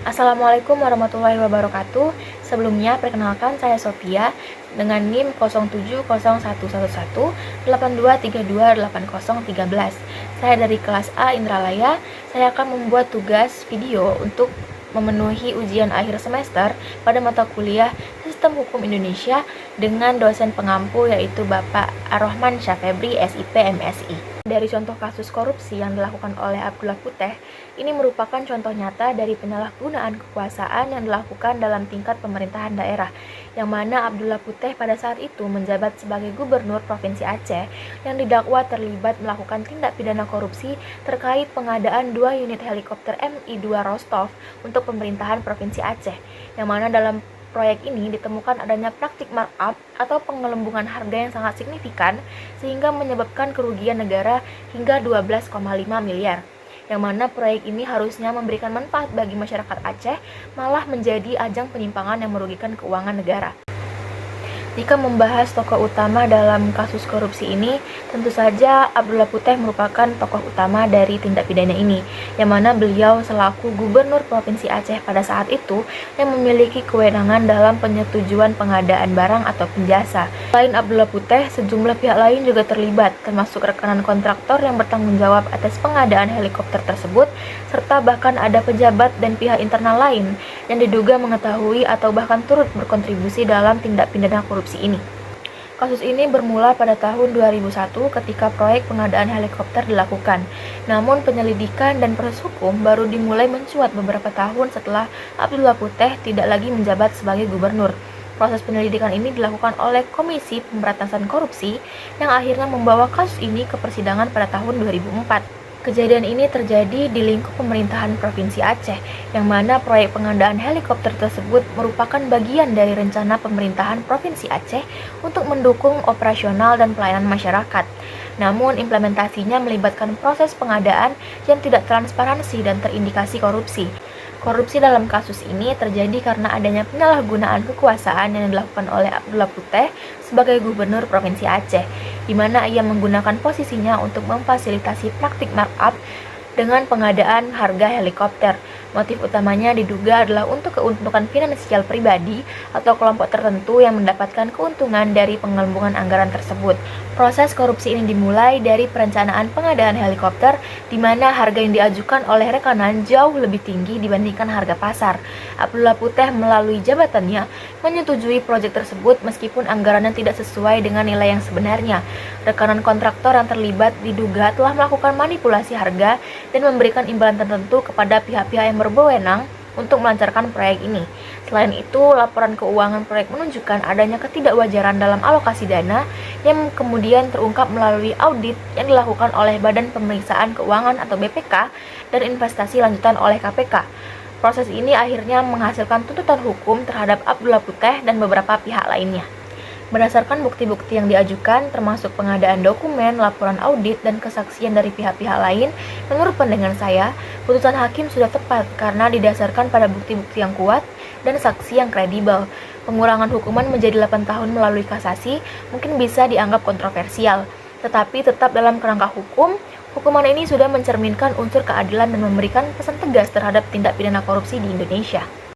Assalamualaikum warahmatullahi wabarakatuh. Sebelumnya, perkenalkan saya Sofia dengan NIM 07011182328013. Saya dari kelas A Indralaya. Saya akan membuat tugas video untuk memenuhi ujian akhir semester pada mata kuliah Sistem Hukum Indonesia dengan dosen pengampu yaitu Bapak Ar-Rahman Syafebri, SIP, MSI. Dari contoh kasus korupsi yang dilakukan oleh Abdullah Puteh, ini merupakan contoh nyata dari penyalahgunaan kekuasaan yang dilakukan dalam tingkat pemerintahan daerah, yang mana Abdullah Puteh pada saat itu menjabat sebagai Gubernur Provinsi Aceh yang didakwa terlibat melakukan tindak pidana korupsi terkait pengadaan 2 unit helikopter Mi-2 Rostov untuk pemerintahan Provinsi Aceh, yang mana dalam proyek ini ditemukan adanya praktik markup atau penggelembungan harga yang sangat signifikan sehingga menyebabkan kerugian negara hingga 12,5 miliar. Yang mana proyek ini harusnya memberikan manfaat bagi masyarakat Aceh, malah menjadi ajang penyimpangan yang merugikan keuangan negara. Jika membahas tokoh utama dalam kasus korupsi ini, tentu saja Abdullah Puteh merupakan tokoh utama dari tindak pidana ini, yang mana beliau selaku Gubernur Provinsi Aceh pada saat itu yang memiliki kewenangan dalam penyetujuan pengadaan barang atau jasa. Selain Abdullah Puteh, sejumlah pihak lain juga terlibat, termasuk rekanan kontraktor yang bertanggung jawab atas pengadaan helikopter tersebut, serta bahkan ada pejabat dan pihak internal lain yang diduga mengetahui atau bahkan turut berkontribusi dalam tindak pidana korupsi ini. Kasus ini bermula pada tahun 2001 ketika proyek pengadaan helikopter dilakukan. Namun penyelidikan dan proses hukum baru dimulai mencuat beberapa tahun setelah Abdullah Puteh tidak lagi menjabat sebagai gubernur. Proses penyelidikan ini dilakukan oleh Komisi Pemberantasan Korupsi yang akhirnya membawa kasus ini ke persidangan pada tahun 2004. Kejadian ini terjadi di lingkup pemerintahan Provinsi Aceh, yang mana proyek pengadaan helikopter tersebut merupakan bagian dari rencana pemerintahan Provinsi Aceh untuk mendukung operasional dan pelayanan masyarakat. Namun implementasinya melibatkan proses pengadaan yang tidak transparansi dan terindikasi korupsi. Korupsi dalam kasus ini terjadi karena adanya penyalahgunaan kekuasaan yang dilakukan oleh Abdullah Puteh sebagai Gubernur Provinsi Aceh, di mana ia menggunakan posisinya untuk memfasilitasi praktik markup dengan pengadaan harga helikopter. Motif utamanya diduga adalah untuk keuntungan finansial pribadi atau kelompok tertentu yang mendapatkan keuntungan dari penggelembungan anggaran tersebut. Proses korupsi ini dimulai dari perencanaan pengadaan helikopter, di mana harga yang diajukan oleh rekanan jauh lebih tinggi dibandingkan harga pasar. Abdullah Puteh melalui jabatannya menyetujui proyek tersebut meskipun anggarannya tidak sesuai dengan nilai yang sebenarnya. Rekanan kontraktor yang terlibat diduga telah melakukan manipulasi harga dan memberikan imbalan tertentu kepada pihak-pihak yang berwenang untuk melancarkan proyek ini. Selain itu, laporan keuangan proyek menunjukkan adanya ketidakwajaran dalam alokasi dana yang kemudian terungkap melalui audit yang dilakukan oleh Badan Pemeriksaan Keuangan atau BPK dan investasi lanjutan oleh KPK. Proses ini akhirnya menghasilkan tuntutan hukum terhadap Abdullah Puteh dan beberapa pihak lainnya. Berdasarkan bukti-bukti yang diajukan, termasuk pengadaan dokumen, laporan audit, dan kesaksian dari pihak-pihak lain, menurut pandangan saya, putusan hakim sudah tepat karena didasarkan pada bukti-bukti yang kuat dan saksi yang kredibel. Pengurangan hukuman menjadi 8 tahun melalui kasasi mungkin bisa dianggap kontroversial, tetapi tetap dalam kerangka hukum, hukuman ini sudah mencerminkan unsur keadilan dan memberikan pesan tegas terhadap tindak pidana korupsi di Indonesia.